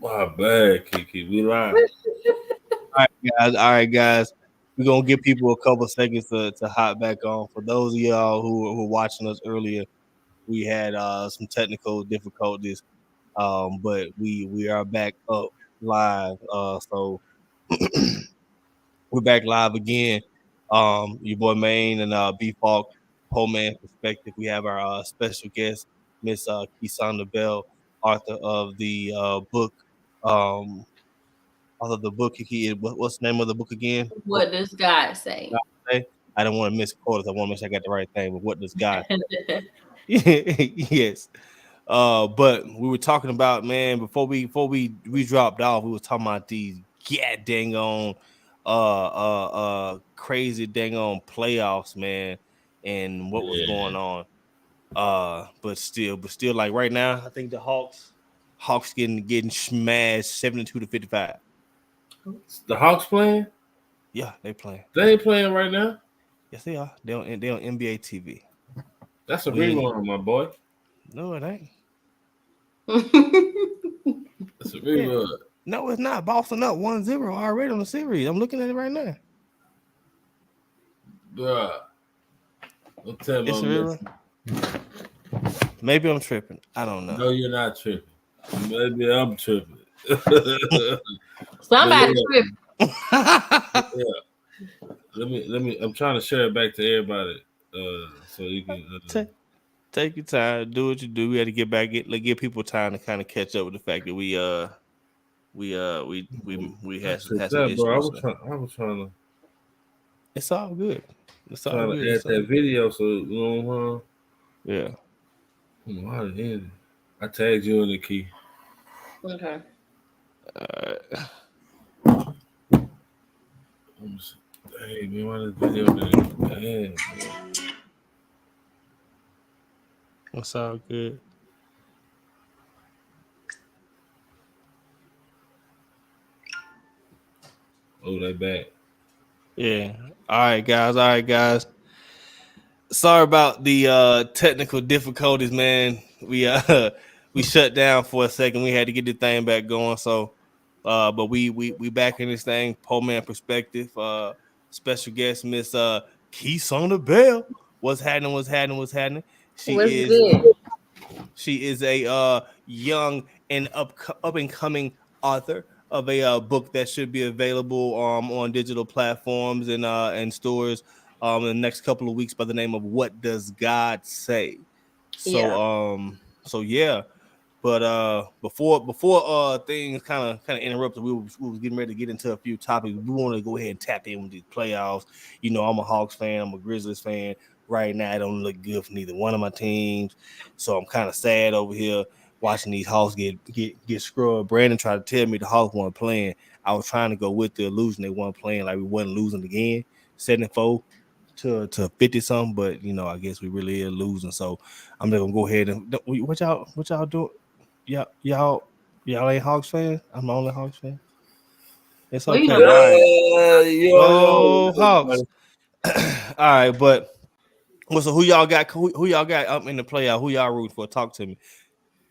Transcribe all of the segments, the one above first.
My bad, Kiki. We live. All right, guys. We're gonna give people a couple seconds to hop back on. For those of y'all who were watching us earlier, we had some technical difficulties, but we are back up live. So we're back live again. Your boy Maine and B Falk, Pole Man Perspective. We have our special guest, Miss Keysonda Bell, author of the book. Um, Author of the book. What's the name of the book again? What does God say? Say? I don't want to misquote it. I want to make sure I got the right thing. But what does God say? Yes. But we were talking about, man, before we dropped off, we were talking about these dang on crazy dang on playoffs, man, and what was going on. But still like right now, I think the Hawks getting smashed 72-55. The Hawks playing? Yeah, they playing. They ain't playing right now. Yes, they are. They on NBA TV. That's a rerun, my boy. No, it ain't. That's a rerun. No, it's not. Boston up 1-0 already on the series. I'm looking at it right now. Bruh. Don't tell me It's a rerun. Maybe I'm tripping. I don't know. No, you're not tripping. Maybe I'm tripping. Somebody tripping. Yeah. Let me. I'm trying to share it back to everybody, so you can take your time. Do what you do. We had to give people time to kind of catch up with the fact that we had some issues. Bro, I was trying to. It's all good. It's all trying good. to add that video, so you know. Yeah. Why the end? I tagged you in the key. Okay. Hey, man, why this video there? It's all good. Oh, they back. Yeah. All right, guys. Sorry about the technical difficulties, man. We shut down for a second. We had to get the thing back going. So but we back in this thing, Pole Man Perspective. Special guest, Miss Keysonda Bell. What's happening? She is a young and up and coming author of a book that should be available on digital platforms and stores in the next couple of weeks by the name of What Does God Say? So yeah. But before things kind of interrupted, we was getting ready to get into a few topics. We want to go ahead and tap in with these playoffs. You know, I'm a Hawks fan, I'm a Grizzlies fan. Right now, it don't look good for neither one of my teams. So I'm kind of sad over here watching these Hawks get scrubbed. Brandon tried to tell me the Hawks weren't playing. I was trying to go with the illusion they weren't playing, like we wasn't losing again. 7-4 to 50 something, but you know, I guess we really are losing. So I'm just gonna go ahead and what y'all doing? Y'all ain't Hawks fans? I'm the only Hawks fan. It's okay. Hawks. All right, but so who y'all got? Who y'all got up in the playoff? Who y'all rooting for? Talk to me.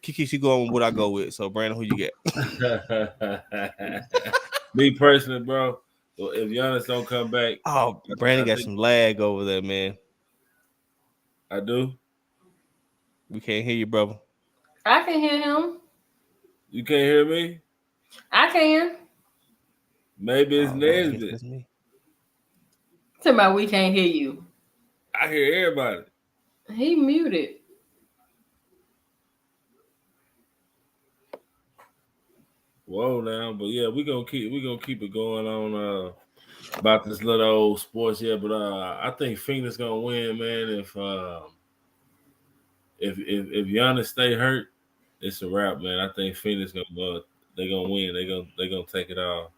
Kiki, she going with what I go with. So Brandon, who you get? Me personally, bro. Well, if Giannis don't come back, Brandon got some lag over there, man. I do. We can't hear you, brother. I can hear him. You can't hear me? I can. Maybe it's Nesbitt. Tell me we can't hear you. I hear everybody. He muted. Whoa now, but yeah, we're gonna keep it going on about this little old sports here. But I think Phoenix gonna win, man. If Giannis stay hurt, it's a wrap, man. I think Phoenix gonna win. They gonna take it all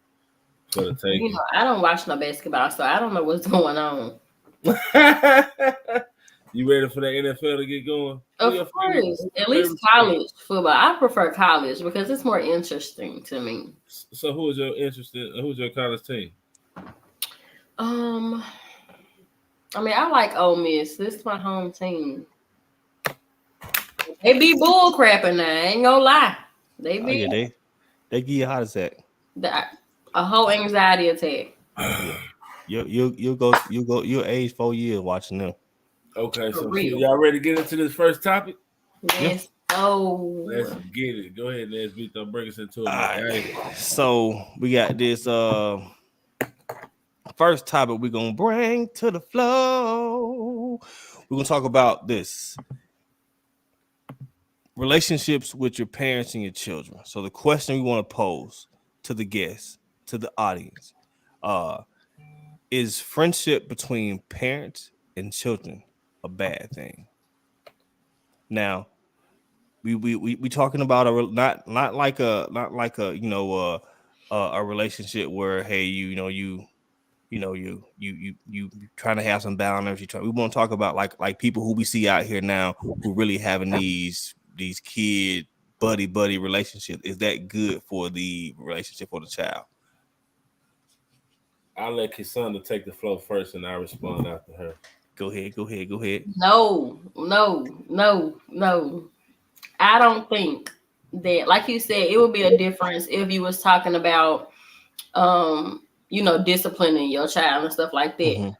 for the taking. You know, I don't watch no basketball, so I don't know what's going on. You ready for the NFL to get going? Of course, at least college football. I prefer college because it's more interesting to me. So, who's your college team? I mean, I like Ole Miss. This is my home team. They be bull crapping now. I ain't gonna lie. They be. They give you a heart attack. A whole anxiety attack. You'll age 4 years watching them. Okay, For so real. y'all ready to get into this first topic? Yes. Oh. Let's get it. Go ahead, Nesby. Don't bring us into it. Right. So we got this first topic we're gonna bring to the flow. We're gonna talk about this relationships with your parents and your children. So the question we want to pose to the guests, to the audience, is friendship between parents and children a bad thing? Now, we talking about not like a a relationship where, hey, you trying to have some balance. We want to talk about like people who we see out here now who really having these kid buddy relationships. Is that good for the relationship for the child? I'll let Kisana take the flow first, and I'll respond after her. Go ahead. No. I don't think that, like you said, it would be a difference if you was talking about, disciplining your child and stuff like that. Mm-hmm.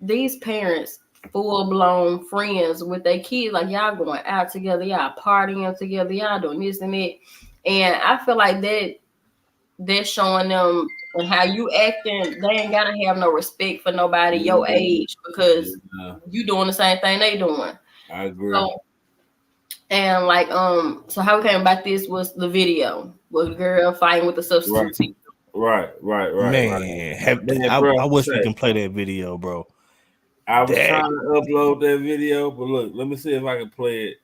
These parents, full-blown friends with their kids, like y'all going out together, y'all partying together, y'all doing this and that. And I feel like they're showing them and how you acting. They ain't gotta have no respect for nobody your age because you doing the same thing they doing. I agree. And so how we came about this was the video with the girl fighting with the substitute teacher. Right. Man, I wish we can play that video, bro. I was trying to upload that video, but look, let me see if I can play it.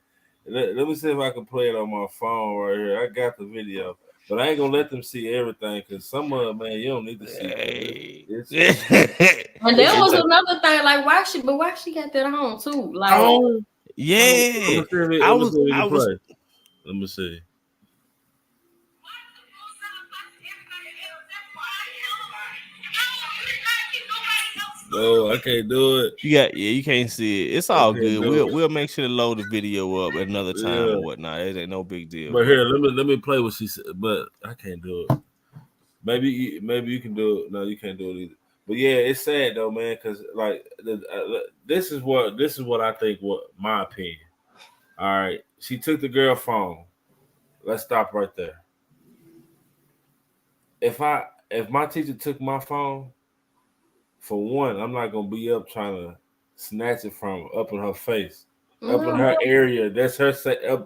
Let me see if I can play it on my phone right here. I got the video, but I ain't gonna let them see everything because some of it, man, you don't need to see. And there was another thing, like why she got that on too? Like, yeah, let me see. No, I can't do it. You can't see it. It's all good. We'll make sure to load the video up at another time or whatnot. It ain't no big deal. But here, let me play what she said. But I can't do it. Maybe you can do it. No, you can't do it either. But yeah, it's sad though, man. Because like this is what I think. What my opinion. All right, she took the girl phone. Let's stop right there. If my teacher took my phone, for one, I'm not gonna be up trying to snatch it from up in her face, up in her area. That's her.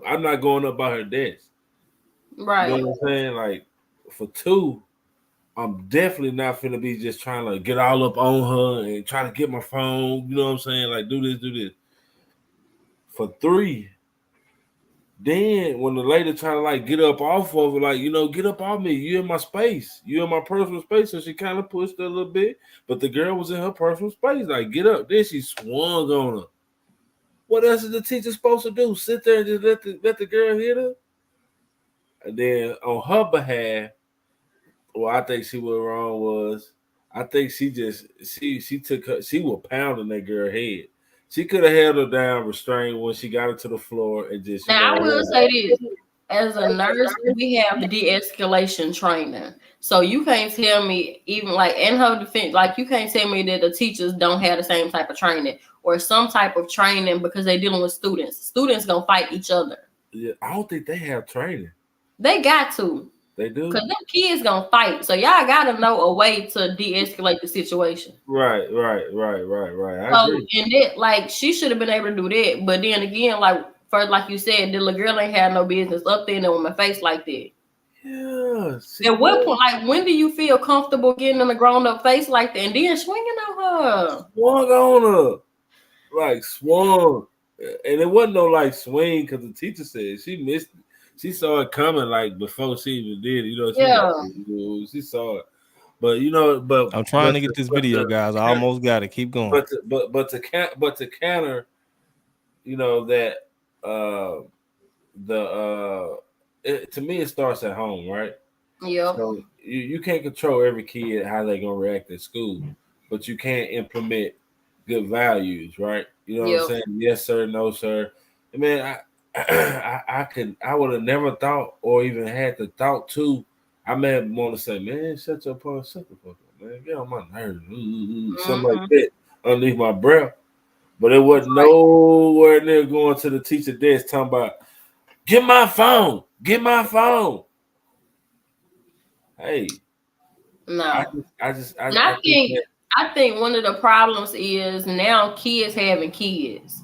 I'm not going up by her desk. Right. You know what I'm saying? Like, for two, I'm definitely not finna be just trying to get all up on her and try to get my phone. You know what I'm saying? Like, do this. For three, then when the lady trying to like get up off of it, like, get up off me. You in my space. You in my personal space. So she kind of pushed her a little bit, but the girl was in her personal space. Like, get up. Then she swung on her. What else is the teacher supposed to do? Sit there and just let the girl hit her? And then on her behalf, what I think she was wrong was, I think she took her, she was pounding that girl head. She could have held her down, restrained when she got her to the floor, and just. Now I will say this: as a nurse, we have the de-escalation training, so you can't tell me, even like in her defense, like you can't tell me that the teachers don't have the same type of training or some type of training because they're dealing with students. Students gonna fight each other. Yeah, I don't think they have training. They got to. They do. Because them kids gonna fight. So y'all gotta know a way to de-escalate the situation. Right. I agree. And that, like, she should have been able to do that. But then again, like you said, the little girl ain't had no business up there in the woman's face like that. Yeah. At what point, like, when do you feel comfortable getting in a grown-up face like that and then swinging on her? Swung on her. Like, swung. And it wasn't no, like, swing because the teacher said she missed it. She saw it coming, like, before she even did it. She saw it. But I'm trying to get this video, guys. I almost got it. Keep going. But to counter, that to me it starts at home, right? Yeah. So you can't control every kid how they gonna react at school, but you can implement good values, right? You know what I'm saying? Yes, sir. No, sir. I mean, I would have never thought or even had the thought to I may want to say, man, shut the fuck up, man. Get on my nerves. Something Mhm. like that underneath my breath. But it wasn't Right. nowhere near going to the teacher desk talking about, get my phone. Hey, No. I think And I think one of the problems is now kids having kids.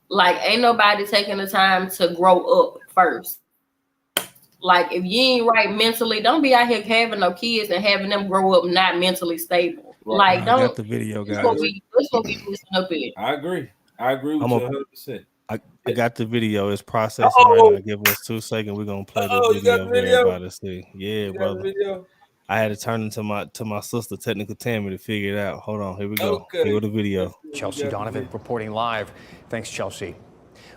Like, ain't nobody taking the time to grow up first. Like, if you ain't right mentally, don't be out here having no kids and having them grow up not mentally stable. Right. Like, I don't. got the video, That's guys. what we missing up here. I agree with you 100%. I got the video. It's processing right now. Give us 2 seconds. We're gonna play the You got video the for video? everybody to see. Yeah, You got brother. the video? I had to turn into my sister, Technical Tammy, to figure it out. Hold on, here we go. Okay. Here go the video. Chelsea Donovan reporting live. Thanks, Chelsea.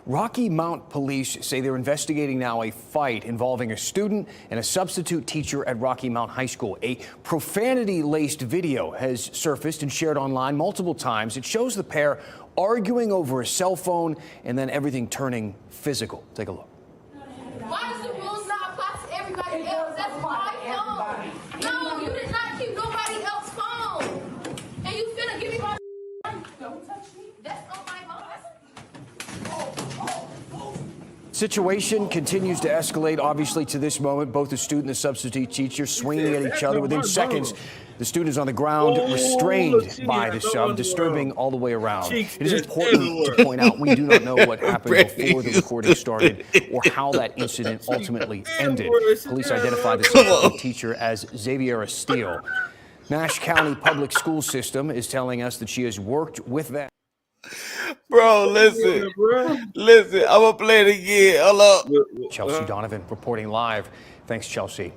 Rocky Mount police say they're investigating now a fight involving a student and a substitute teacher at Rocky Mount High School. A profanity-laced video has surfaced and shared online multiple times. It shows the pair arguing over a cell phone and then everything turning physical. Take a look. Why does the rules not apply to everybody else? That's my phone. No, you did not keep nobody else's phone. And you finna give me my don't touch me. That's on my phone. Situation continues to escalate, obviously, to this moment. Both the student and the substitute teacher swinging at each other. Within seconds, the student is on the ground, restrained by the sub, disturbing all the way around. It is important to point out we do not know what happened before the recording started or how that incident ultimately ended. Police identified the substitute teacher as Xaviera Steele. Nash County Public School System is telling us that she has worked with them. Bro, listen. I'm gonna play it again. Hold up. Chelsea Donovan reporting live. Thanks, Chelsea.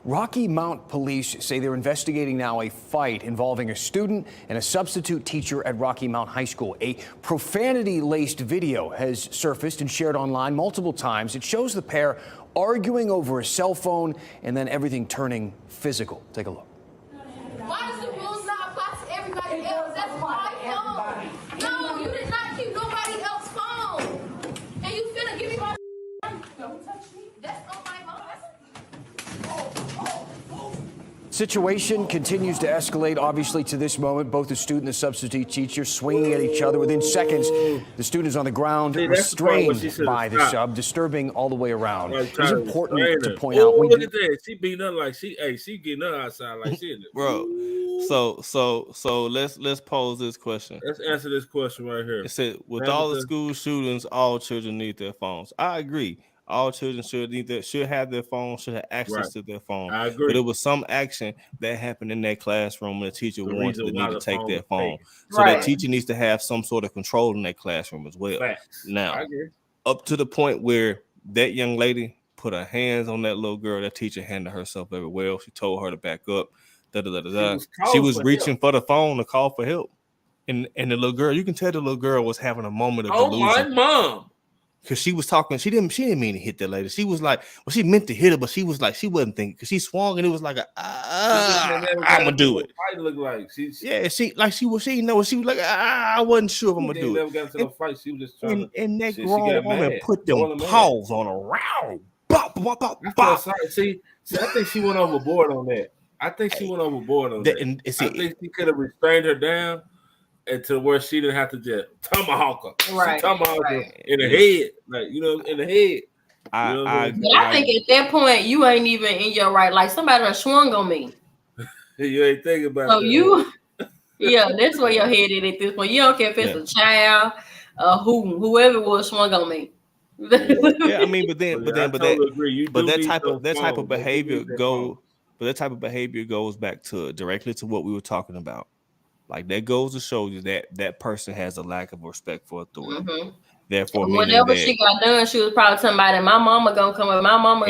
Rocky Mount police say they're investigating now a fight involving a student and a substitute teacher at Rocky Mount High School. A profanity-laced video has surfaced and shared online multiple times. It shows the pair arguing over a cell phone and then everything turning physical. Take a look. Why does the rules not apply to everybody else? That's my phone. No, you did not keep nobody else's phone. And you finna give me my don't touch me. That's on my phone. Situation continues to escalate, obviously, to this moment. Both the student and the substitute teacher swinging at each other. Within seconds, the student is on the ground, restrained by the sub, disturbing all the way around. It's important to point out. Look at that. She beating up like she getting her outside like she. Bro, so let's pose this question. Let's answer this question right here. It said, with all the school shootings, all children need their phones. I agree. All children should have their phone, should have access to their phone. I agree. But it was some action that happened in that classroom when the teacher wanted to need to take their phone. So Right. that teacher needs to have some sort of control in that classroom as well. Facts. Now, I agree. up to the point where that young lady put her hands on that little girl, that teacher handled herself very well. She told her to back up. She was reaching for the phone to call for help. And the little girl, you can tell the little girl was having a moment of delusion. My mom. Because she was talking, she didn't mean to hit that lady. She was like, well, she meant to hit her, but she was like, she wasn't thinking, because she swung and it was like I'm gonna do it. Fight look like she didn't know. She was like, I wasn't sure if I'm gonna do it. Never got into the fight. She was just trying to. And that grown woman put them paws on her. Row. Bop, bop, bop, bop. See, I think she went overboard on that. I think I think she could have restrained her down until where she didn't have to just tomahawk her. Right. Tomahawk her in the head. Like, in the head. I think at that point, you ain't even in your right. Like, somebody done swung on me. You ain't thinking about so that. Yeah, that's where your head is at this point. You don't care if it's a child, whoever was swung on me. Yeah, I mean, but that type of behavior goes back to directly to what we were talking about. Like, that goes to show you that person has a lack of respect for authority. Mm-hmm. Therefore, whenever she got done, she was probably telling somebody, my mama gonna come with my mama.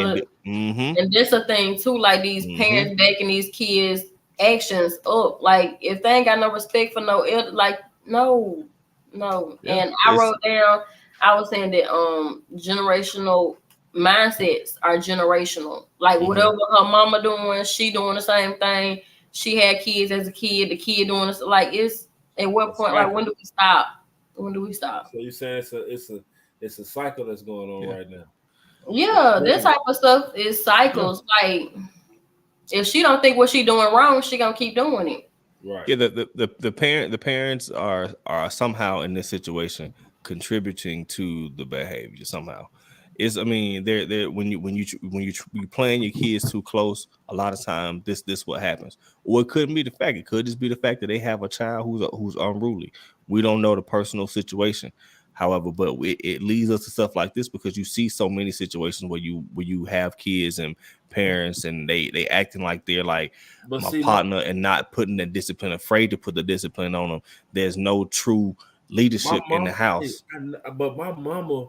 And this a thing too, like these parents backing these kids' actions up. Like, if they ain't got no respect for no elder, like, no. Yeah, and I wrote down, I was saying that generational mindsets are generational. Like, whatever her mama doing, she doing the same thing. She had kids as a kid, the kid doing this. Like, it's at what point, like, when do we stop? So you're saying it's a cycle that's going on right now. Yeah, this type of stuff is cycles. Like, If she don't think what she doing wrong, she gonna keep doing it. Right. Yeah, the parents are somehow in this situation contributing to the behavior somehow. I mean, they're when you playing your kids too close, a lot of time this what happens. Or it couldn't be the fact. It could just be the fact that they have a child who's unruly. We don't know the personal situation. However, but it leads us to stuff like this because you see so many situations where you have kids and parents and they acting like they're like my partner and not putting the discipline, afraid to put the discipline on them. There's no true leadership in the house. But my mama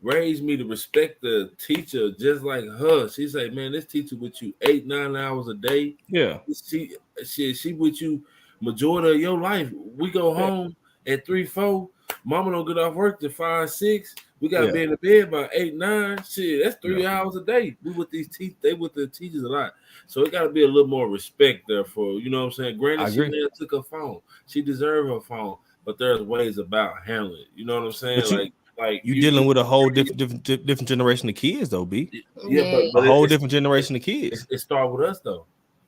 raised me to respect the teacher just like her. She say, man, this teacher with you 8-9 hours a day. Yeah. She with you majority of your life. We go home at 3-4. Mama don't get off work till 5-6. We gotta be in the bed by 8-9. Shit, that's 3 hours a day. We with these they with the teachers a lot. So it gotta be a little more respect there for, you know what I'm saying? Granted, she never took her phone. She deserved her phone, but there's ways about handling it. You know what I'm saying? Like you dealing with a whole different generation of kids though, B. Yeah, but a whole different generation of kids. It started with us though.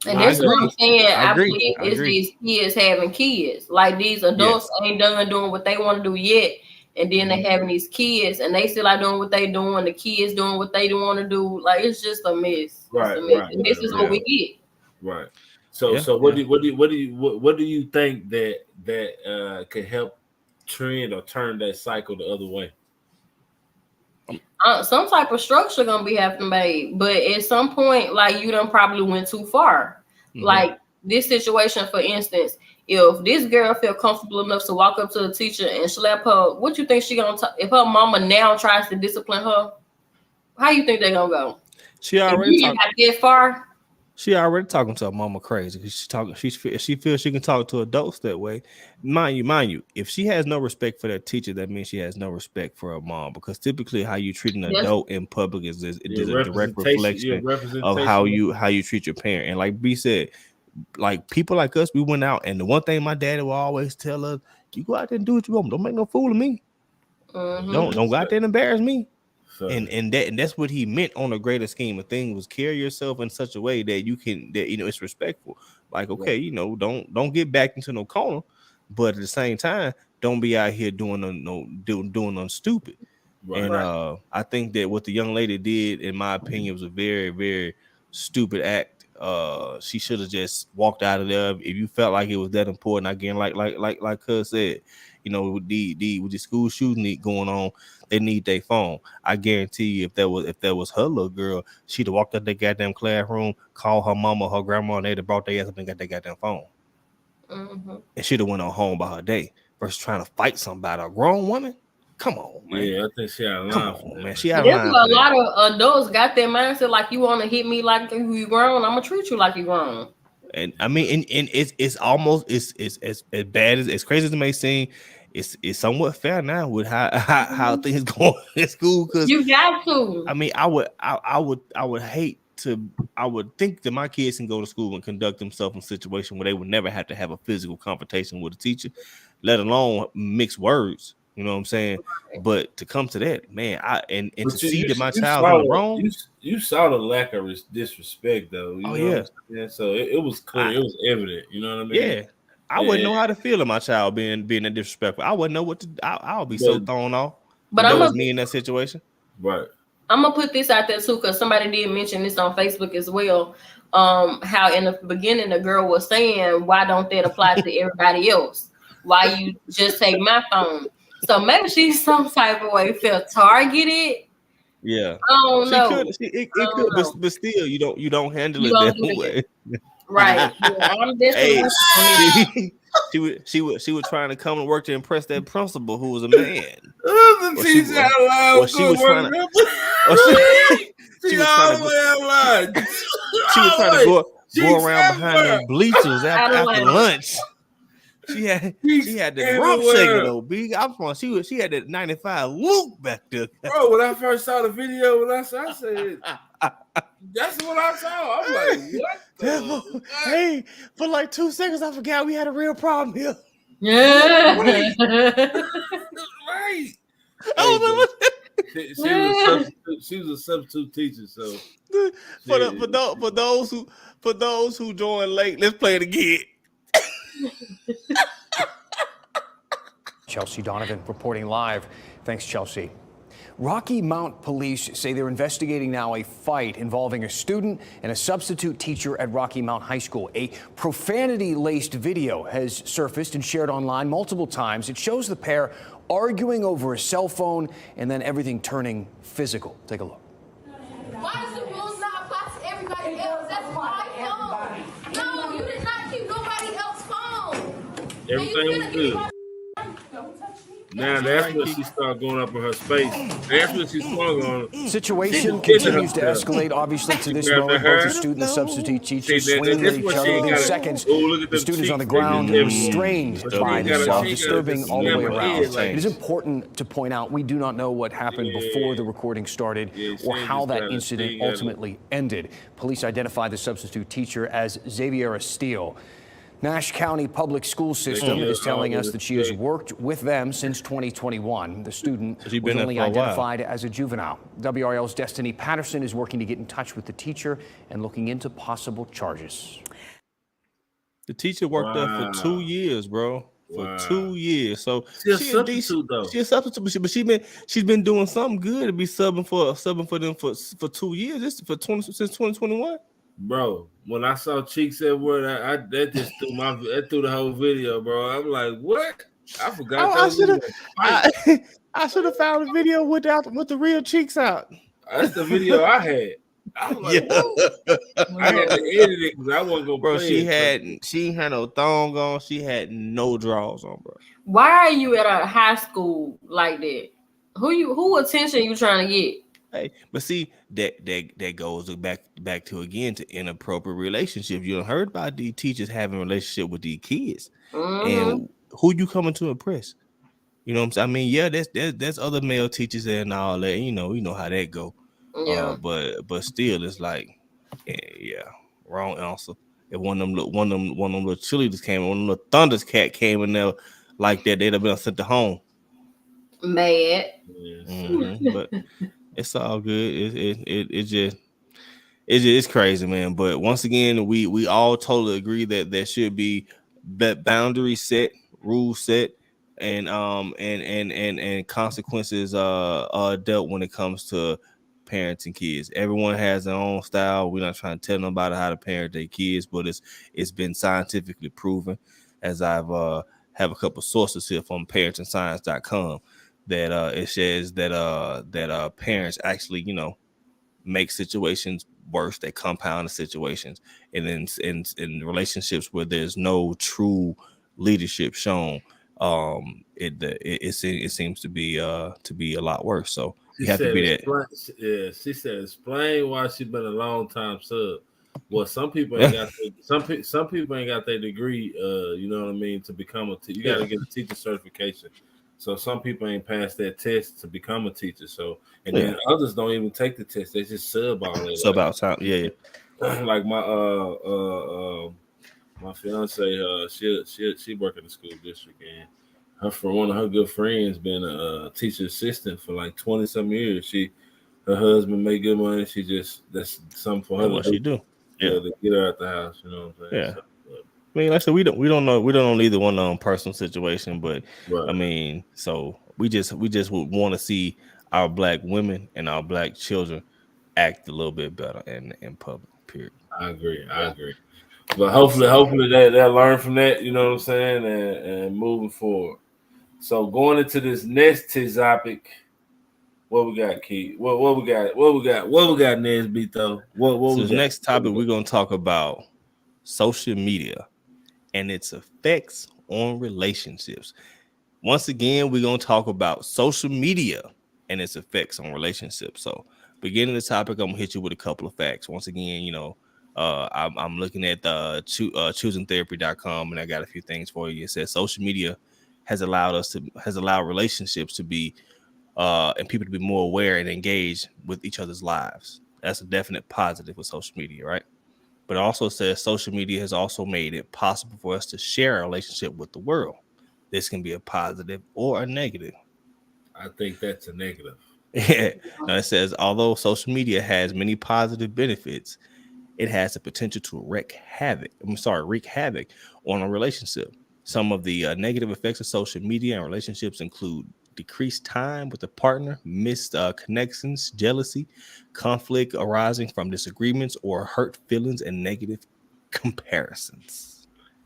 And that's what I'm saying. I believe it's these kids having kids. Like these adults ain't done doing what they want to do yet. And then they having these kids and they still like doing what they doing. The kids doing what they don't want to do. Like it's just a mess. Right. And this is what we get. Right. So what do you think that could help trend or turn that cycle the other way? Some type of structure gonna be having to made, but at some point, like you done probably went too far. Mm-hmm. Like this situation, for instance, if this girl feel comfortable enough to walk up to a teacher and slap her, what you think she gonna? If her mama now tries to discipline her, how you think they gonna go? She already got that far. She already talking to her mama crazy because she feels she can talk to adults that way. Mind you, if she has no respect for that teacher, that means she has no respect for her mom. Because typically, how you treat an adult in public is a direct reflection of how you treat your parent. And like B said, like people like us, we went out, and the one thing my daddy will always tell us: you go out there and do what you want. Don't make no fool of me. Mm-hmm. Don't go out there and embarrass me. And that's what he meant on a greater scheme of things, was carry yourself in such a way that it's respectful. Like, okay, don't get back into no corner, but at the same time, don't be out here doing nothing stupid. Right. And I think that what the young lady did, in my opinion, was a very, very stupid act. She should have just walked out of there. If you felt like it was that important, again, like Cuz said, with the school shooting going on, they need their phone. I guarantee you, if that was her little girl, she'd have walked out that goddamn classroom, called her mama, her grandma, and they'd have brought their ass up and got that goddamn phone. Mm-hmm. And she'd have went on home by her day versus trying to fight somebody, a grown woman. Come on, man. Yeah, I think she out of line. Man. She out of line. A lot of adults got that mindset, like you want to hit me like you grown, I'm gonna treat you like you grown. And I mean, and it's almost it's as bad as crazy as it may seem. It's somewhat fair now with how things going in school, because you got to. I mean, I would think that my kids can go to school and conduct themselves in a situation where they would never have to have a physical confrontation with a teacher, let alone mix words. You know what I'm saying? But to come to that, man, and to see that my child was wrong. You saw the lack of disrespect, though. You know yeah. So it was clear. It was evident. You know what I mean? Yeah. I wouldn't know how to feel of my child being that disrespectful. I wouldn't know what to. I'll be so thrown off. But that was me in that situation. Right. I'm gonna put this out there too, because somebody did mention this on Facebook as well. How in the beginning the girl was saying, "Why don't that apply to everybody else? Why you just take my phone?" So maybe she some type of way felt targeted. Yeah. I don't know. It could, but still, you don't handle it that way. Right. Yeah, she was trying to come and work to impress that principal who was a man. She was trying to go around behind them bleachers after lunch. She had the rump shaking though, big. She had that 95 look back there. Bro, when I first saw the video, I said, that's what I saw. I'm like, what? Hey, for like 2 seconds, I forgot we had a real problem here. Yeah. Right. She was a substitute teacher. So for those who joined late, let's play it again. Chelsea Donovan reporting live. Thanks, Chelsea. Rocky Mount police say they're investigating now a fight involving a student and a substitute teacher at Rocky Mount High School. A profanity-laced video has surfaced and shared online multiple times. It shows the pair arguing over a cell phone and then everything turning physical. Take a look. Why does the rules not apply to everybody else? That's my phone. No, you did not keep nobody else's phone. everything was good. Now that's when she started going up in her space. That's when she swung on. Situation continues to escalate, obviously, to this moment. Both the student and the substitute teacher swinging at each other. Within seconds, the students on the ground restrained by the shove, disturbing all the way around. It is important to point out we do not know what happened before the recording started or how that incident ultimately ended. Police identified the substitute teacher as Xaviera Steele. Nash County Public School System is telling us that she has worked with them since 2021. The student was only identified as a juvenile. WRL's Destiny Patterson is working to get in touch with the teacher and looking into possible charges. The teacher worked there for 2 years, bro. For 2 years. So she's a substitute, though. She's a substitute, but she's been doing something good to be subbing for them for 2 years. This since 2021. Bro, when I saw Cheeks everywhere, that just threw the whole video, bro. I'm like, what? I forgot. I should have found a video with the real Cheeks out. That's the video I had. I was like, I had to edit it because I wasn't gonna bro. Play She had no thong on. She had no drawers on, bro. Why are you at a high school like that? Who attention you trying to get? Hey, but see that goes back to again to inappropriate relationships. You heard about these teachers having a relationship with these kids, and who you coming to impress? You know what I'm saying? I mean, yeah, there's other male teachers and all that. You know how that go. Yeah. But still, it's like, yeah, wrong answer. If one of them little cheerleaders came, one of them little Thundercat came in there like that, they'd have been sent to home. Mad. But it's all good. It's crazy, man. But once again, we all totally agree that there should be boundaries set, rules set, and consequences dealt when it comes to parents and kids. Everyone has their own style. We're not trying to tell nobody how to parent their kids, but it's been scientifically proven, as I've have a couple sources here from parentandscience.com. That it says that parents actually, make situations worse. They compound the situations, and then in relationships where there's no true leadership shown, it seems to be a lot worse. So you have to be that. She said, explain why she's been a long time sub. Well, some people ain't got some people ain't got their degree. You know what I mean, to become you got to get a teacher certification. So some people ain't passed that test to become a teacher. So then others don't even take the test. They just sub all that. Sub out time. Yeah. Like my my fiance, she work in the school district, and one of her good friends been a teacher assistant for like 20-some years. Her husband made good money. That's something for her. What she do? To get her out the house. You know what I'm saying? Yeah. So, I mean, like I said, we don't know either one on personal situation, but I mean, so we just would want to see our black women and our black children act a little bit better in public. Period. I agree. But hopefully they learn from that. You know what I'm saying, and moving forward. So going into this next topic, what we got, Keith? What we got? What we got, Nesbito? So the next topic we're gonna talk about social media and its effects on relationships. Once again, we're going to talk about social media and its effects on relationships. So beginning the topic, I'm going to hit you with a couple of facts. Once again, I'm looking at the choosingtherapy.com, and I got a few things for you. It says social media has allowed relationships to be and people to be more aware and engaged with each other's lives. That's a definite positive with social media, right? But it also says social media has also made it possible for us to share a relationship with the world. This can be a positive or a negative. I think that's a negative. Yeah. Now it says, although social media has many positive benefits, it has the potential to wreak havoc on a relationship. Some of the negative effects of social media and relationships include decreased time with the partner, missed connections, jealousy, conflict arising from disagreements, or hurt feelings and negative comparisons.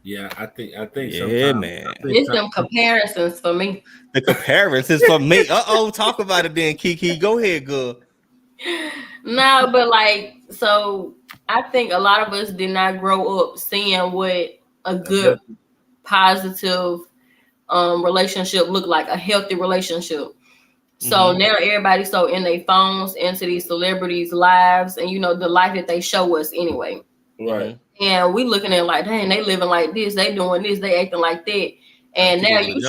Yeah, I think Yeah, sometimes man. It's them comparisons for me. The comparisons for me. Talk about it then, Kiki. Go ahead, girl. No, but like, so I think a lot of us did not grow up seeing what a good, positive relationship look like, a healthy relationship. So now everybody's so in their phones, into these celebrities' lives, and the life that they show us anyway. Right. And we looking at like, dang, they living like this, they doing this, they acting like that. And now you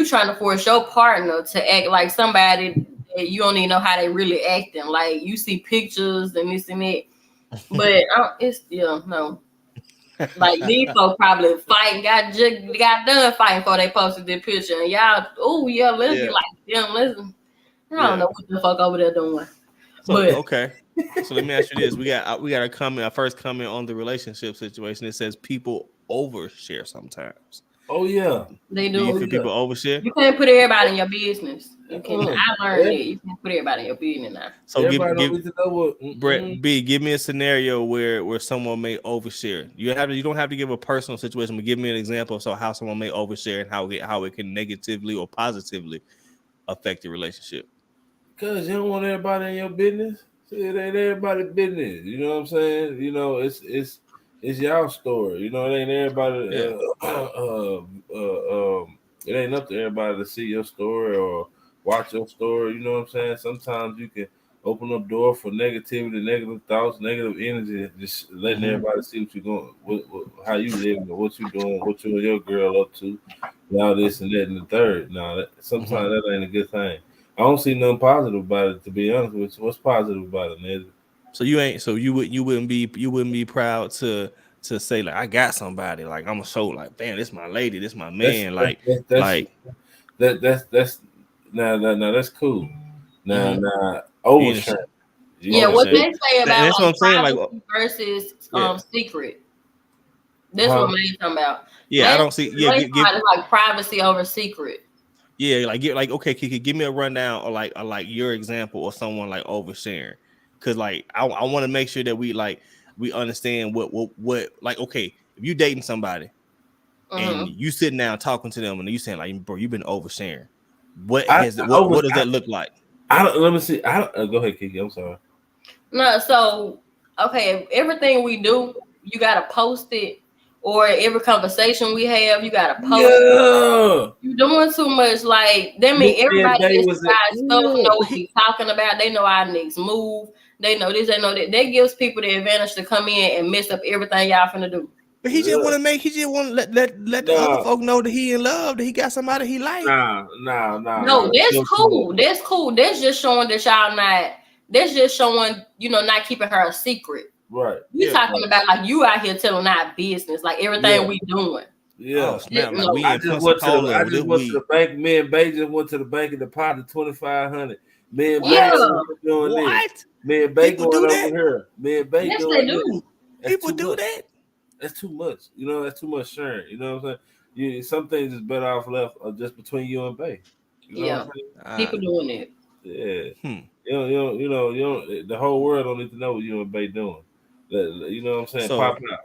trying to force your partner to act like somebody that you don't even know how they really acting. Like you see pictures and this and that. But it's no. Like these folks probably got done fighting before they posted their picture. And y'all, let's be like them. Listen, I don't know what the fuck over there doing. So okay, so let me ask you this: we got a comment, our first comment on the relationship situation. It says people overshare sometimes. Oh yeah, they do. Do you feel people overshare? You can't put everybody in your business. You can. I learned that you can't put everybody in your business now. So Brett B, give me a scenario where someone may overshare. You don't have to give a personal situation, but give me an example of how someone may overshare and how it can negatively or positively affect your relationship. Because you don't want everybody in your business. It ain't everybody's business. You know what I'm saying? It's y'all story. It ain't everybody. It ain't up to everybody to see your story or watch your story. You know what I'm saying? Sometimes you can open up door for negativity, negative thoughts, negative energy, just letting everybody see what you're going, how you living, what you doing, what you and your girl up to, now this and that and the third. Now, sometimes that ain't a good thing. I don't see nothing positive about it, to be honest with you. What's positive about it, Ned? So you wouldn't be proud to say like I got somebody, like I'm gonna show like, damn, this my lady, this my man, that's cool. Now oversharing. What they say about that's what I'm saying, like versus secret. That's what I'm talking about. Yeah, I don't see. Yeah, like privacy over secret. Yeah, okay, Kiki, give me a rundown or like your example of someone like oversharing, because like I want to make sure that we understand what like, okay, if you dating somebody and you sitting down talking to them and you saying like, bro, you've been oversharing. What does that look like? Let me see. Go ahead, Kiki. I'm sorry. No, so okay, everything we do, you gotta post it. Or every conversation we have, you gotta post. Yeah. You're doing too much. Like that means everybody stuff know what we talking about. They know our next move. They know this. They know that. That gives people the advantage to come in and mess up everything y'all finna do. But he just want to let the other folk know that he in love, that he got somebody he like. No, that's cool. That's cool. That's just showing that y'all not. That's just showing not keeping her a secret. Right. We talking about like you out here telling our business, like everything we doing. Yeah. I just went to the bank. Me and Bay just went to the bank and deposited $2,500. Me and Bay doing this. Me and Bay going over here. Me and Bay doing this. People do that. That's too much. That's too much sharing. You know what I'm saying? Some things is better off left just between you and Bay. You know what I'm saying? People doing it. Yeah. You don't. The whole world don't need to know what you and Bay doing. You know what I'm saying? Pop out.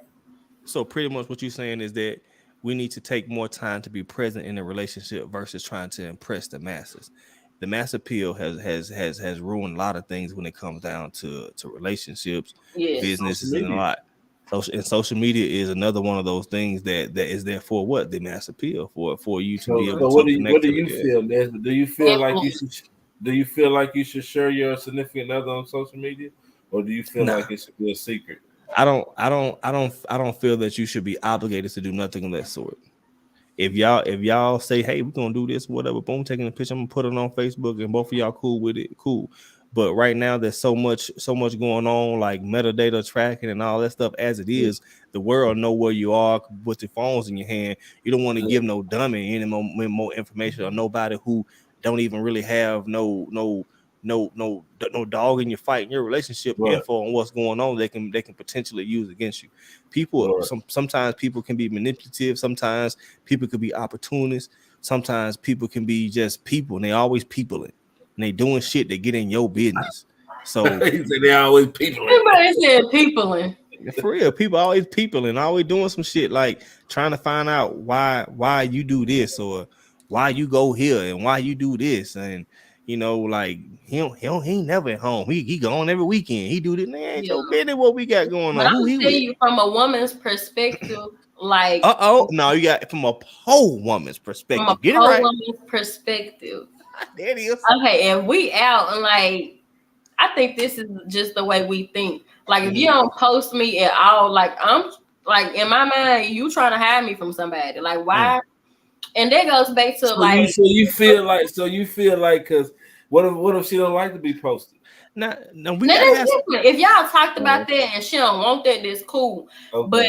So pretty much what you're saying is that we need to take more time to be present in a relationship versus trying to impress the masses. The mass appeal has ruined a lot of things when it comes down to relationships, businesses, and a lot. And social media is another one of those things that is there for what? The mass appeal for you to be able to connect. What do you feel, Nesbitt? Do you feel like you should? Do you feel like you should share your significant other on social media? Or do you feel like it should be a secret? I don't feel that you should be obligated to do nothing of that sort. If y'all say, hey, we're gonna do this, whatever, boom, taking a picture, I'm gonna put it on Facebook, and both of y'all cool with it, cool. But right now there's so much going on, like metadata tracking and all that stuff. As it is, the world know where you are with your phones in your hand. You don't want to give no dummy any more information or nobody who don't even really have no dog in your fight in your relationship info on what's going on, they can potentially use against you. People sometimes people can be manipulative, sometimes people could be opportunists, sometimes people can be just people, and they always peopling and they doing shit that get in your business. So they always peopling. Everybody said peopling. For real, people always peopling, always doing some shit, like trying to find out why you do this or why you go here and why you do this. And like he ain't never at home. He gone every weekend. He do this. Man, ain't your business what we got going on. I'm gonna tell you from a woman's perspective, like no, you got from a whole woman's perspective. From a Get it right. woman's perspective. There it is. Okay, and we out and like I think this is just the way we think. Like if you don't post me at all, like I'm like in my mind, you trying to hide me from somebody. Like why? And that goes back to so you feel like because what if she don't like to be posted? No, if y'all talked about that and she don't want that, that's cool. Okay. But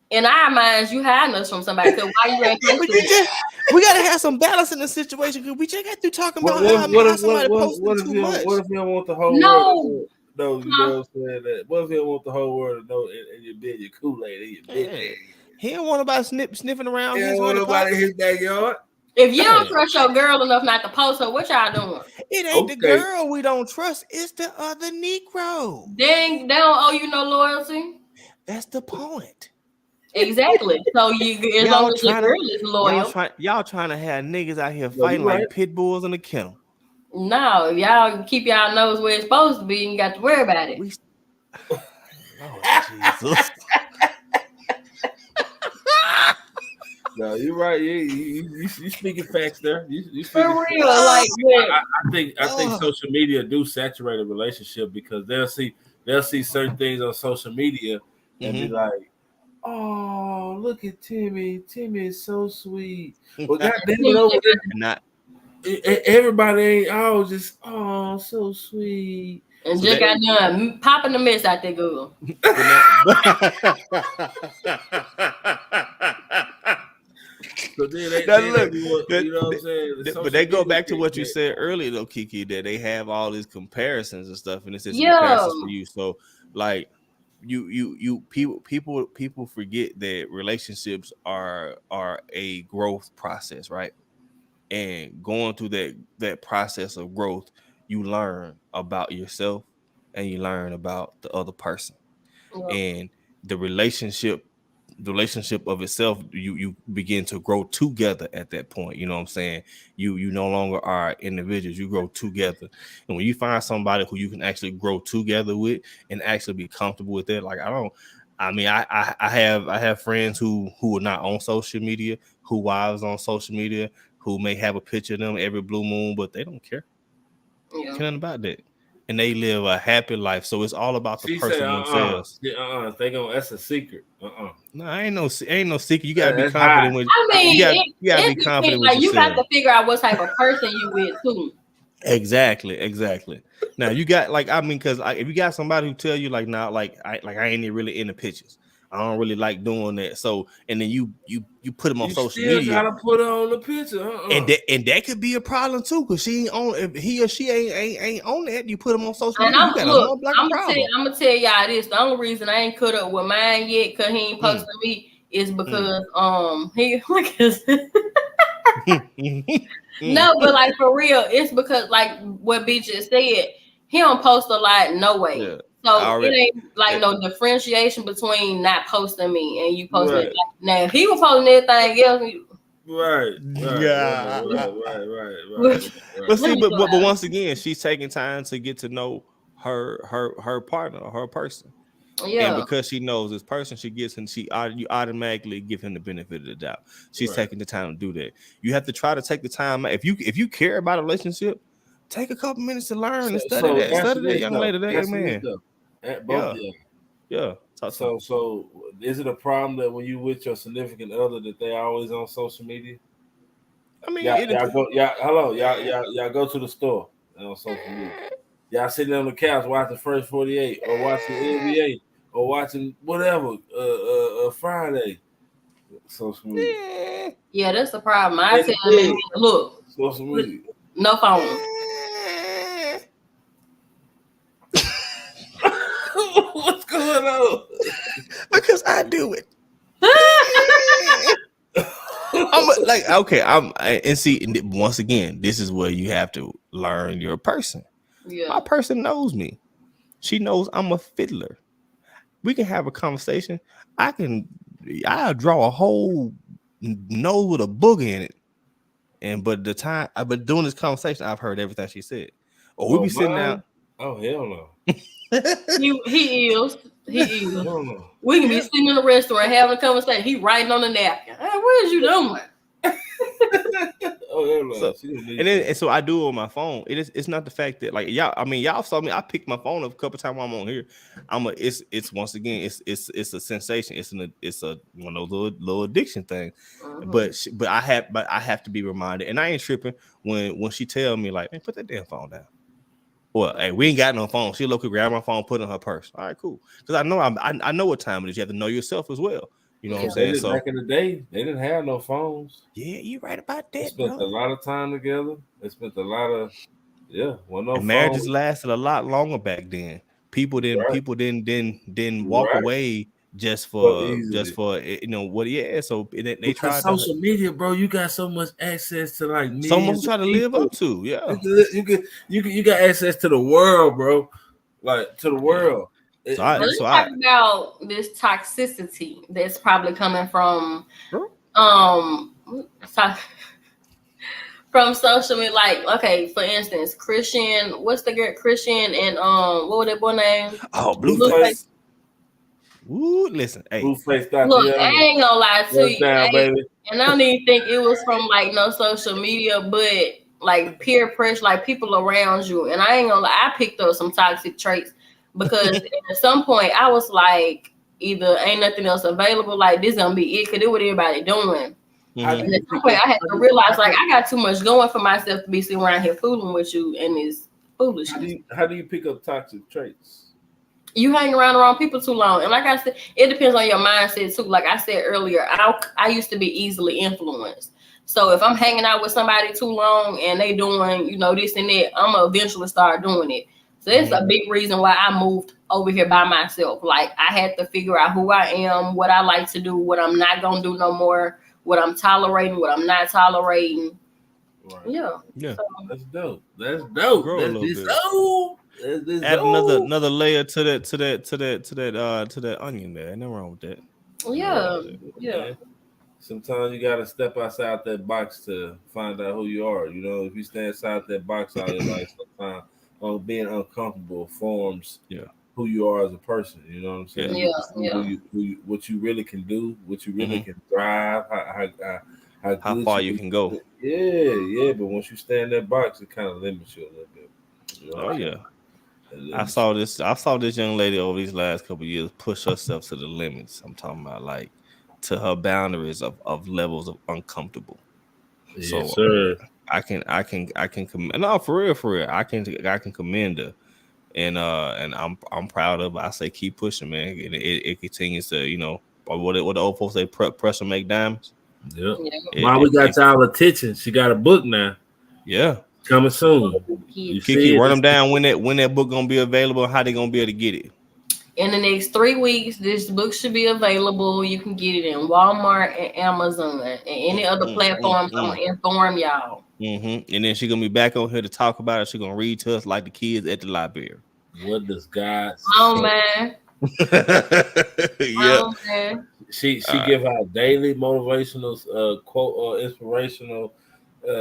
in our minds, you hiding us from somebody. So why you ain't posting? We gotta have some balance in the situation because we just got through talking about how somebody posting too much. What if you don't want the whole world? No, you know what I'm saying? That what if you don't want the whole world to know in your bed, your Kool-Aid, in your bed? He don't want nobody sniffing around. He don't want nobody in his backyard. If you don't trust your girl enough not to post her, what y'all doing? It ain't the girl we don't trust. It's the other Negro. Dang, they don't owe you no loyalty. That's the point. Exactly. So as long as your girl is loyal. Y'all trying to have niggas out here fighting like pit bulls in the kennel. No, y'all keep y'all nose where it's supposed to be and you got to worry about it. Jesus. No, you're right. You speaking facts there. You for real, like I think social media do saturate a relationship because they'll see certain things on social media and be like, "Oh, look at Timmy. Timmy is so sweet." Well, goddamn it, over there, everybody ain't just so sweet. And so just got done popping the mess out there, Google. So then but they go back to what you said earlier, though, Kiki, that they have all these comparisons and stuff, and it's just comparisons for you. So, like, people forget that relationships are a growth process, right? And going through that process of growth, you learn about yourself and you learn about the other person, and the relationship of itself, you begin to grow together at that point. You know what I'm saying? You no longer are individuals, you grow together. And when you find somebody who you can actually grow together with and actually be comfortable with it, like I have friends who are not on social media, who wives on social media, who may have a picture of them every blue moon, but they don't care. Nothing about that. And they live a happy life. So it's all about the person themselves. That's a secret. No, ain't no secret. You gotta be confident with. You gotta be confident with yourself. You got to figure out what type of person you with too. Exactly. Now you got because if you got somebody who tell you I ain't really into pictures. I don't really like doing that. So, and then you put them on social media. You gotta put it on the picture, and that could be a problem too, because she ain't on. If he or she ain't on that, you put them on social media. I'm gonna tell y'all this. The only reason I ain't cut up with mine yet, cause he ain't posting me, is because he no, but like for real, it's because like what B just said, he don't post a lot, no way. Yeah. So it ain't like no differentiation between not posting me and you posting it. Now if he was posting everything else, right. But see, but once again, she's taking time to get to know her partner or her person. Yeah. And because she knows this person, you automatically give him the benefit of the doubt. She's taking the time to do that. You have to try to take the time. If you care about a relationship, take a couple minutes to learn and study that young lady. Man. Yeah. So is it a problem that when you with your significant other that they always on social media? I mean, y'all go to the store on social media. Y'all sitting on the couch watching First 48 or watching NBA or watching whatever Friday social media. Yeah, that's the problem. I tell them, look, Social media. No phone. What's going on? Because I do it. And see, once again, this is where you have to learn your person. Yeah. My person knows me. She knows I'm a fiddler. We can have a conversation. I'll draw a whole nose with a booger in it. But doing this conversation, I've heard everything she said. Or we be sitting down. Oh, hell no. He is. Hell no. We can be sitting in a restaurant having a conversation. He writing on the napkin. Hey, what is you doing? Oh, hell no. So I do it on my phone. It's not the fact that like y'all saw me. I picked my phone up a couple times while I'm on here. It's once again it's a sensation. It's a one of those little addiction things. Mm-hmm. But I have to be reminded, and I ain't tripping when she tell me like, man, put that damn phone down. Well, hey, we ain't got no phone. She local grab my phone, put it in her purse. All right, cool. Because I know what time it is. You have to know yourself as well. You know what I'm saying? So back in the day, they didn't have no phones. Yeah, you right about that. They spent a lot of time together. They spent a lot of marriages lasted a lot longer back then. People didn't walk away just for you know what? Yeah, so they tried social media, bro. You got so much access to like someone try to live up to. Yeah, you got access to the world, bro. Like to the world. Let's talk about this toxicity that's probably coming from from social media. Like, okay, for instance, Christian, what's the girl Christian and what was that boy name? Oh, Blueface. Ooh, listen, hey. Blueface. Look, I ain't gonna lie to you, baby. And I don't even think it was from like no social media, but like peer pressure, like people around you. And I ain't gonna lie, I picked up some toxic traits because at some point I was like, either ain't nothing else available, like this gonna be it, because it what everybody doing. Mm-hmm. And at some point I had to realize like I got too much going for myself to be sitting around here fooling with you and it's foolishness. How do you pick up toxic traits? You hang around the wrong people too long. And like I said, it depends on your mindset too. Like I said earlier, I used to be easily influenced. So if I'm hanging out with somebody too long and they doing, you know, this and that, I'm gonna eventually start doing it. So it's a big reason why I moved over here by myself. Like I had to figure out who I am, what I like to do, what I'm not gonna do no more, what I'm tolerating, what I'm not tolerating. Right. Yeah. So, that's dope. That's dope. That's dope. Add another layer to that onion there. Ain't nothing wrong with that. Yeah. Sometimes you gotta step outside that box to find out who you are. You know, if you stay inside that box all your life, sometimes being uncomfortable forms who you are as a person. You know what I'm saying? Yeah. What you really can do, what you really can thrive, how far you can go. Yeah. But once you stay in that box, it kind of limits you a little bit. You know? Oh yeah. I saw this young lady over these last couple of years push herself to the limits. I'm talking about like to her boundaries of levels of uncomfortable. Yes, so sir. I can no, for real. I can commend her. And I'm proud of her. I say keep pushing, man. And it continues to, you know, what the old folks say, pressure make diamonds. Yeah. While we got y'all attention, she got a book now. Yeah. Coming soon. Kiki, run them down when that book gonna be available and how they gonna be able to get it. In the next 3 weeks, this book should be available. You can get it in Walmart and Amazon and any other platforms. I'm gonna inform y'all. And then she's gonna be back on here to talk about it. She's gonna read to us like the kids at the library. What does God say? Oh man. Yeah. Oh, man. She give out daily motivational quote or inspirational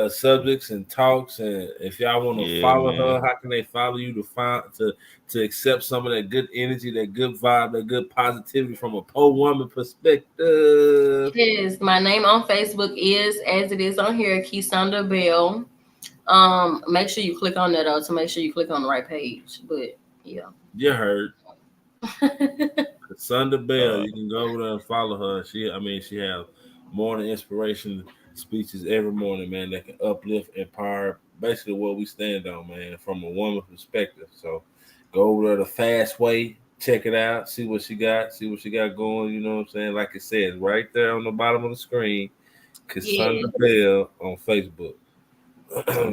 subjects and talks, and if y'all want to follow her, how can they follow you to accept some of that good energy, that good vibe, that good positivity from a poor woman perspective? Yes, my name on Facebook is as it is on here, Keysonda Bell. Make sure you click on that to make sure you click on the right page. But yeah, you heard. Keysonda Bell, you can go over there and follow her. She have morning inspiration speeches every morning, man, that can uplift, empower, basically what we stand on, man, from a woman perspective. So go over there the fast way, check it out, see what she got going, you know what I'm saying? Like it says right there on the bottom of the screen, Keysonda Bell on Facebook.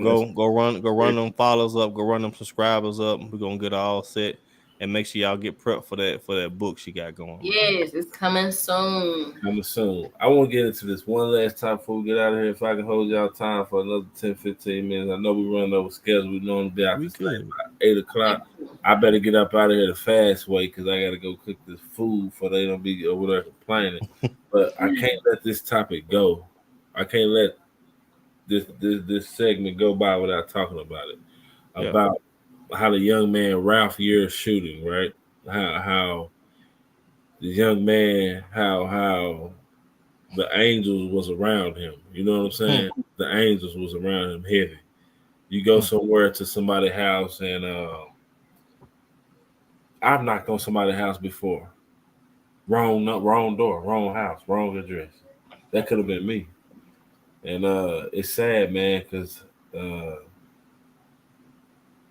Go run them follows up, go run them subscribers up. We're gonna get all set and make sure y'all get prepped for that book she got going. Yes, it's coming soon. Coming soon. I want to get into this one last time before we get out of here. If I can hold y'all time for another 10, 15 minutes. I know we run over schedule. We normally be out this like 8 o'clock. I better get up out of here the fast way because I got to go cook this food for they don't be over there complaining. But I can't let this topic go. I can't let this segment go by without talking about it. About how the young man Ralph Year's shooting, right? How the young man, how the angels was around him. You know what I'm saying? The angels was around him heavy. You go somewhere to somebody's house and I've knocked on somebody's house before. Wrong door, wrong house, wrong address. That could have been me. And it's sad, man, because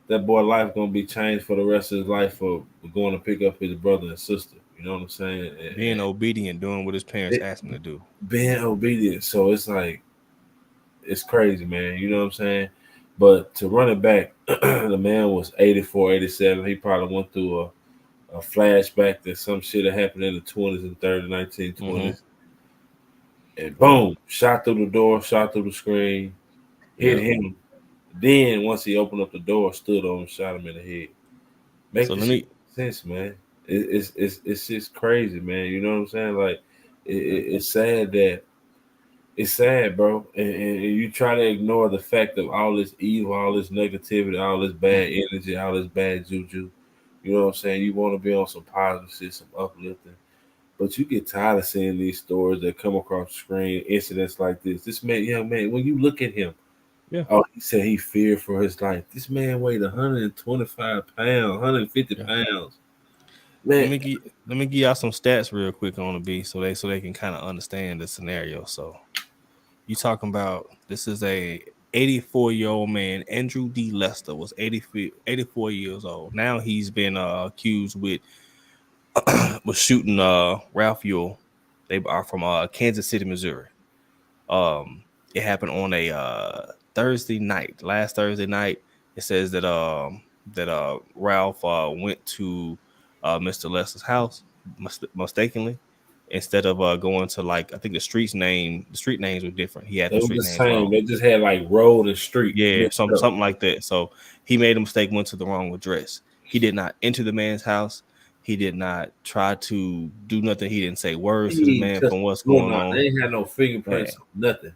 that boy life gonna be changed for the rest of his life for going to pick up his brother and sister. You know what I'm saying? And being obedient, doing what his parents asked him to do. Being obedient. So it's like, it's crazy, man. You know what I'm saying? But to run it back, the man was 84, 87. He probably went through a flashback that some shit had happened in the 20s and 30s, 1920s. And boom, shot through the door, shot through the screen, hit him. Then once he opened up the door, stood on him, shot him in the head. Makes sense, man. It's just crazy, man. You know what I'm saying? Like it's sad that it's sad, bro. And you try to ignore the fact of all this evil, all this negativity, all this bad energy, all this bad juju. You know what I'm saying? You want to be on some positive shit, some uplifting. But you get tired of seeing these stories that come across the screen, incidents like this. This man, young man, when you look at him, he said he feared for his life. This man weighed 125 pounds, 150 pounds. Man, let me give y'all some stats real quick on the B so they can kind of understand the scenario. So you talking about this is a 84-year-old man. Andrew D. Lester was 84 years old. Now he's been accused with shooting Ralph Ewell. They are from Kansas City, Missouri. It happened on a Thursday night. Last Thursday night, it says that Ralph went to Mr. Lester's house mistakenly. Instead of going to I think the street names were different. He had the street names wrong. They just had like road and street. Yeah, something like that. So he made a mistake, went to the wrong address. He did not enter the man's house. He did not try to do nothing. He didn't say words to the man from what's going on. They ain't had no fingerprints, nothing.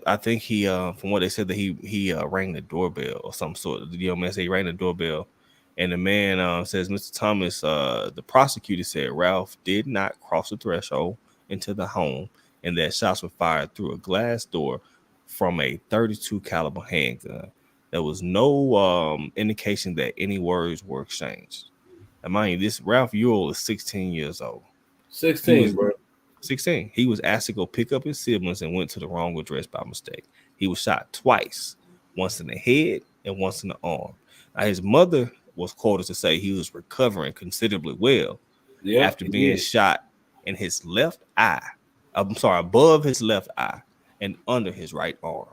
I think he from what they said that he rang the doorbell or some sort. The young man said he rang the doorbell. And the man says, Mr. Thomas, the prosecutor said Ralph did not cross the threshold into the home and that shots were fired through a glass door from a .32 caliber handgun. There was no indication that any words were exchanged. And mind you, this Ralph Ewell is 16 years old. 16, bro. 16. He was asked to go pick up his siblings and went to the wrong address by mistake. He was shot twice, once in the head and once in the arm. Now, his mother was quoted to say he was recovering considerably well after being shot in his left eye. I'm sorry, above his left eye and under his right arm.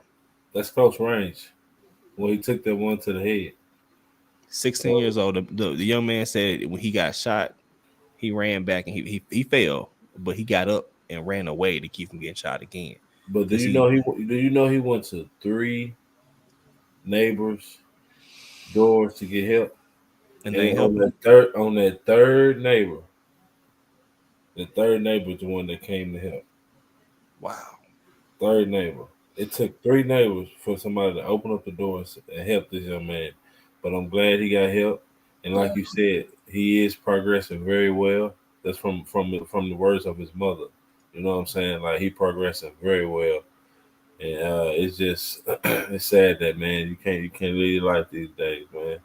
That's close range. When he took that one to the head. 16 years old. The young man said when he got shot, he ran back and he fell, but he got up and ran away to keep from getting shot again. But do you know he went to 3 neighbors' doors to get help? And they on that third neighbor. The third neighbor is the one that came to help. Wow. Third neighbor. It took 3 neighbors for somebody to open up the doors and help this young man. But I'm glad he got help. And like you said, he is progressing very well. That's from the words of his mother. You know what I'm saying? Like he progressing very well. And it's just it's sad that, man, you can't live your life these days, man.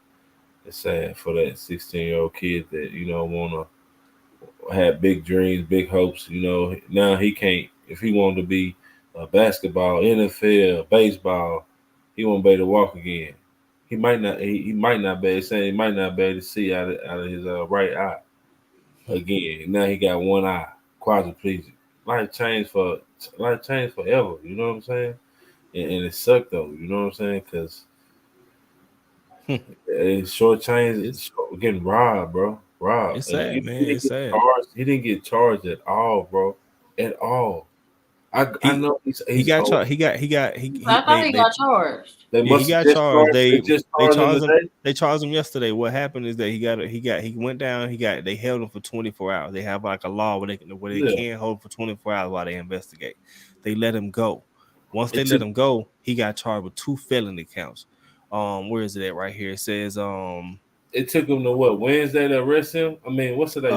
It's sad for that 16-year-old kid that, want to have big dreams, big hopes. Now he can't, if he wanted to be basketball, NFL, baseball, he won't be able to walk again. He might not be able to see out of his right eye again. Now he got one eye, quadriplegic. Life changed forever. You know what I'm saying? and it sucked though. You know what I'm saying? Because Short Chainz getting robbed, bro. Robbed. It's And sad, man. It's sad. He didn't get charged at all, bro. At all. I know he's He got old. charged. He I thought he got charged. They Yeah, must he got just charged. They just charged him today. They charged him yesterday. What happened is that he went down. They held him for 24 hours. They have like a law where they can't hold for 24 hours while they investigate. They let him go. Once they let him go, he got charged with 2 felony counts. Where is it at? Right here. It says It took him to what, Wednesday to arrest him? I mean, what's today?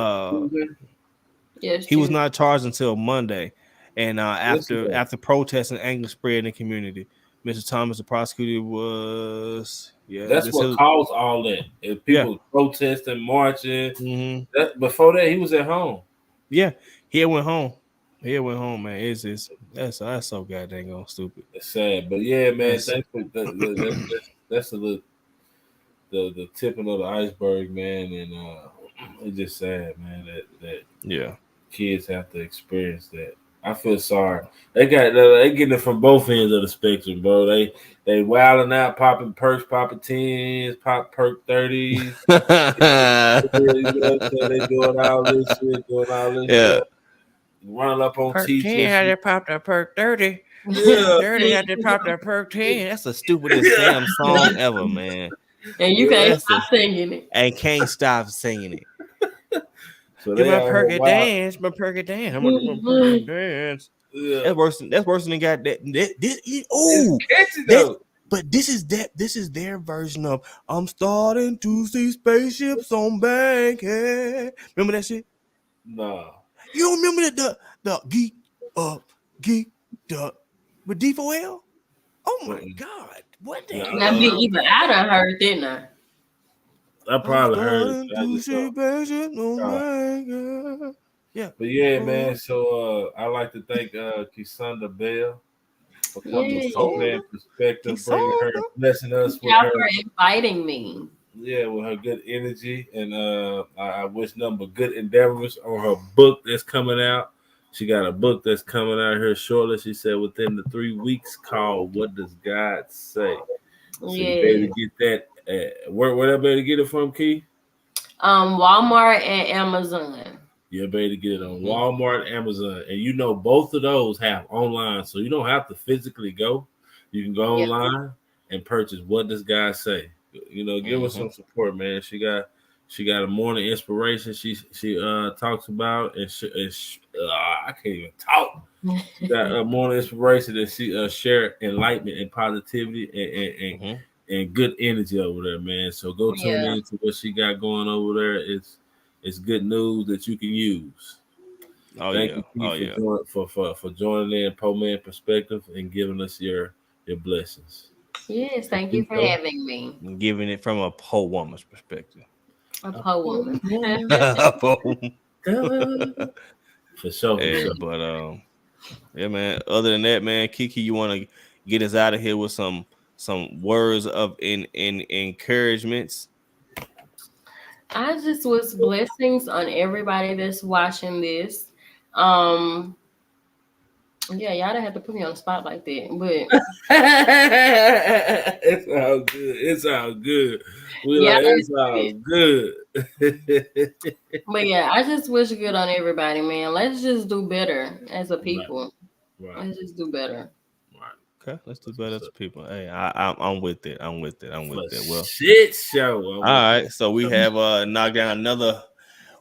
Yes, he was not charged until Monday. And after protests and anger spread in the community, Mr. Thomas, the prosecutor, was That's what caused all that. If people protesting, marching. Mm-hmm. Before that, he was at home. Yeah, he went home. Man. It's that's so goddamn stupid. It's sad, but yeah, man. Thanks for that's the tipping of the iceberg, man, and it's just sad, man, that kids have to experience that. I feel sorry. They getting it from both ends of the spectrum, bro. They wilding out, popping perks, popping 10s, pop perk 30s. You know what I'm saying? They doing all this shit, shit. Running up on perk teachers. 10, I just popped a perk 30. 30, I just popped a perk 10. That's the stupidest damn song ever, man. And you can't stop singing it. And can't stop singing it. So Give my perky dance, my perky dance. I'm gonna perky dance. Yeah. That's worse than got that. But this is their version of I'm starting to see spaceships on Bankhead. Remember that shit? Nah. You don't remember the geeked up with D4L? Oh my God. What the hell? Even I done heard, didn't I? I probably heard it. Yeah. But yeah, man. So I like to thank Kisanda Bell for coming with so many perspective, bringing her, blessing us with her, for inviting me. Yeah, with her good energy, and I wish nothing but good endeavors on her book that's coming out. She got a book that's coming out here shortly. She said within the 3 weeks, called "What Does God Say?" So you better get that. Where I better get it from, Key? Walmart and Amazon. You better get it on Walmart, Amazon, and you know both of those have online, so you don't have to physically go. You can go online and purchase "What Does God Say?" You know, give her some support, man. She got a morning inspiration. She talks about, and I can't even talk. She got a morning inspiration that she share enlightenment and positivity and good energy over there, man. So go tune in to what she got going over there. It's good news that you can use. Thank you for joining in Po Man Perspective and giving us your blessings. Yes, thank you for having me. Giving it from a Po woman's perspective. A Po woman. For sure. But yeah, man. Other than that, man, Kiki, you want to get us out of here with some words of in encouragements? I just wish blessings on everybody that's watching this. Yeah, y'all didn't have to put me on the spot like that, but it's all good. It's all good. It's all good. But yeah, I just wish good on everybody, man. Let's just do better as a people. Right. Let's just do better. Okay, let's do better as people. Hey, I'm with it. I'm with it. Well, shit show. All right, so we have knocked down another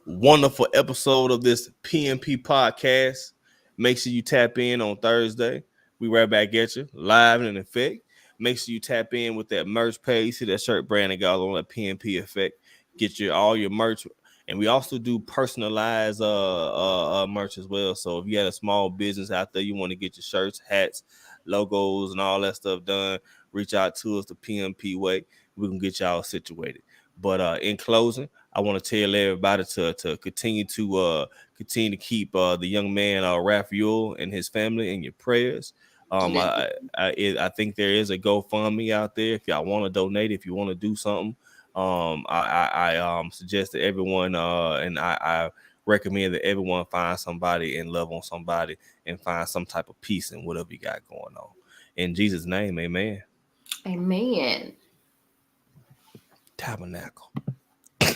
wonderful episode of this PMP podcast. Make sure you tap in on Thursday. We right back at you live and in effect. Make sure you tap in with that merch page. See that shirt branding got on that PMP effect. Get all your merch. And we also do personalized merch as well. So if you had a small business out there, you want to get your shirts, hats, logos, and all that stuff done, reach out to us the PMP way. We can get y'all situated. But in closing, I want to tell everybody to continue to keep the young man Raphael and his family in your prayers. I think there is a GoFundMe out there if y'all want to donate, if you want to do something. I suggest that everyone and I recommend that everyone find somebody and love on somebody and find some type of peace in whatever you got going on. In Jesus' name, amen. Amen. Tabernacle.